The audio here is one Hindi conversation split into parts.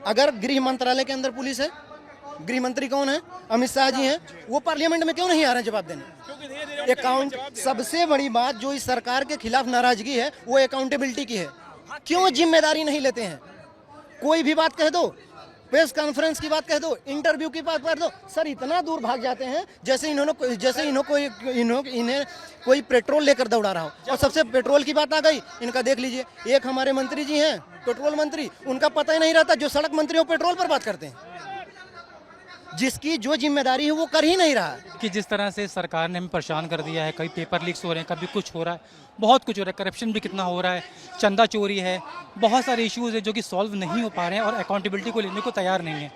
अगर गृह मंत्रालय के अंदर पुलिस है, गृह मंत्री कौन है? अमित शाह जी हैं, वो पार्लियामेंट में क्यों नहीं आ रहे जवाब देने? अकाउंट, सबसे बड़ी बात जो इस सरकार के खिलाफ नाराजगी है वो अकाउंटेबिलिटी की है। क्यों जिम्मेदारी नहीं लेते हैं? कोई भी बात कह दो, प्रेस कॉन्फ्रेंस की बात कह दो, इंटरव्यू की बात कर दो, सर इतना दूर भाग जाते हैं जैसे इन्हें कोई पेट्रोल लेकर दौड़ा रहा हो। और सबसे पेट्रोल की बात आ गई, इनका देख लीजिए, एक हमारे मंत्री जी हैं पेट्रोल मंत्री, उनका पता ही नहीं रहता, जो सड़क मंत्री वो पेट्रोल पर बात करते हैं, जिसकी जो जिम्मेदारी है वो कर ही नहीं रहा। कि जिस तरह से सरकार ने हमें परेशान कर दिया है, कभी पेपर लीक्स हो रहे हैं, कभी कुछ हो रहा है, बहुत कुछ हो रहा है, करप्शन भी कितना हो रहा है, चंदा चोरी है, बहुत सारे इश्यूज है जो कि सॉल्व नहीं हो पा रहे हैं और अकाउंटेबिलिटी को लेने को तैयार नहीं है।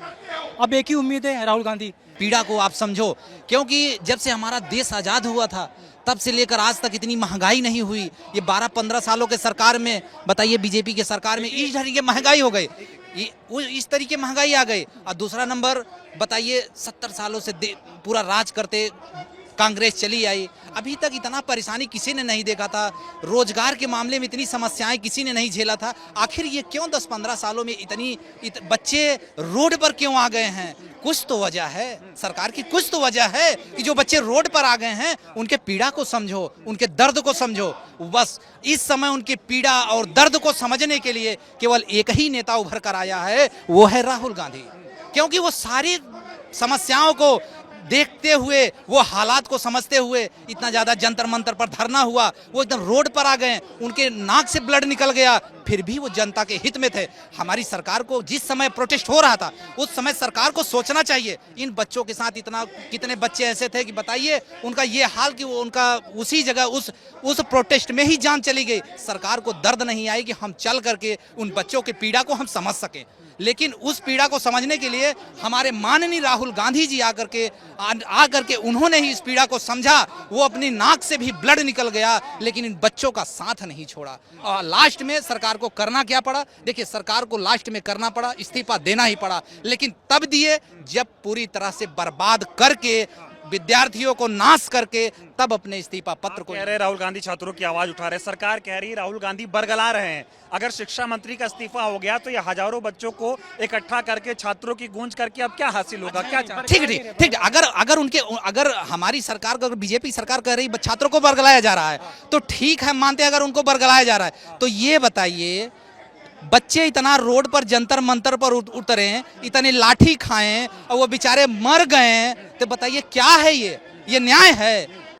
अब एक ही उम्मीद है राहुल गांधी, पीड़ा को आप समझो, क्योंकि जब से हमारा देश आज़ाद हुआ था तब से लेकर आज तक इतनी महंगाई नहीं हुई। ये 12-15 सालों के सरकार में बताइए, बीजेपी के सरकार में इस तरीके महंगाई हो गई, इस तरीके महंगाई आ गई। और दूसरा नंबर बताइए, 70 सालों से पूरा राज करते कांग्रेस चली आई, अभी तक इतना परेशानी किसी ने नहीं देखा था। रोजगार के मामले में इतनी समस्याएं किसी ने नहीं झेला था। आखिर ये क्यों 10-15 सालों में बच्चे रोड पर क्यों आ गए हैं? कुछ तो वजह है, सरकार की कुछ तो वजह है कि जो बच्चे रोड पर आ गए हैं उनके पीड़ा को समझो, उनके दर्द को समझो। बस इस समय उनकी पीड़ा और दर्द को समझने के लिए केवल एक ही नेता उभर कर आया है, वो है राहुल गांधी। क्योंकि वो सारी समस्याओं को देखते हुए, वो हालात को समझते हुए, इतना ज्यादा जंतर मंतर पर धरना हुआ, वो एकदम रोड पर आ गए, उनके नाक से ब्लड निकल गया, फिर भी वो जनता के हित में थे। हमारी सरकार को जिस समय प्रोटेस्ट हो रहा था उस समय सरकार को सोचना चाहिए, इन बच्चों के साथ इतना, कितने बच्चे ऐसे थे कि बताइए उनका ये हाल कि वो उनका उसी जगह उस प्रोटेस्ट में ही जान चली गई। सरकार को दर्द नहीं आई कि हम चल करके उन बच्चों की पीड़ा को हम समझ सकें, लेकिन उस पीड़ा को समझने के लिए हमारे माननीय राहुल गांधी जी आकर के उन्होंने ही इस पीड़ा को समझा। वो अपनी नाक से भी ब्लड निकल गया, लेकिन इन बच्चों का साथ नहीं छोड़ा। और लास्ट में सरकार को करना क्या पड़ा? देखिए, सरकार को लास्ट में करना पड़ा, इस्तीफा देना ही पड़ा, लेकिन तब दिए जब पूरी तरह से बर्बाद करके, विद्यार्थियों को नाश करके, तब अपने इस्तीफा पत्र को कह रहे राहुल गांधी छात्रों की आवाज उठा रहे, सरकार कह रही है राहुल गांधी बरगला रहे हैं। अगर शिक्षा मंत्री का इस्तीफा हो गया तो ये हजारों बच्चों को इकट्ठा करके, छात्रों की गूंज करके अब क्या हासिल होगा? क्या ठीक, अगर हमारी सरकार, अगर बीजेपी सरकार कह रही छात्रों को बरगलाया जा रहा है तो ठीक है, मानते हैं अगर उनको बरगलाया जा रहा है, तो ये बताइए, बच्चे इतना रोड पर जंतर मंतर पर उतरे, इतने लाठी खाएं और वो बेचारे मर गए, तो बताइए क्या है ये न्याय है?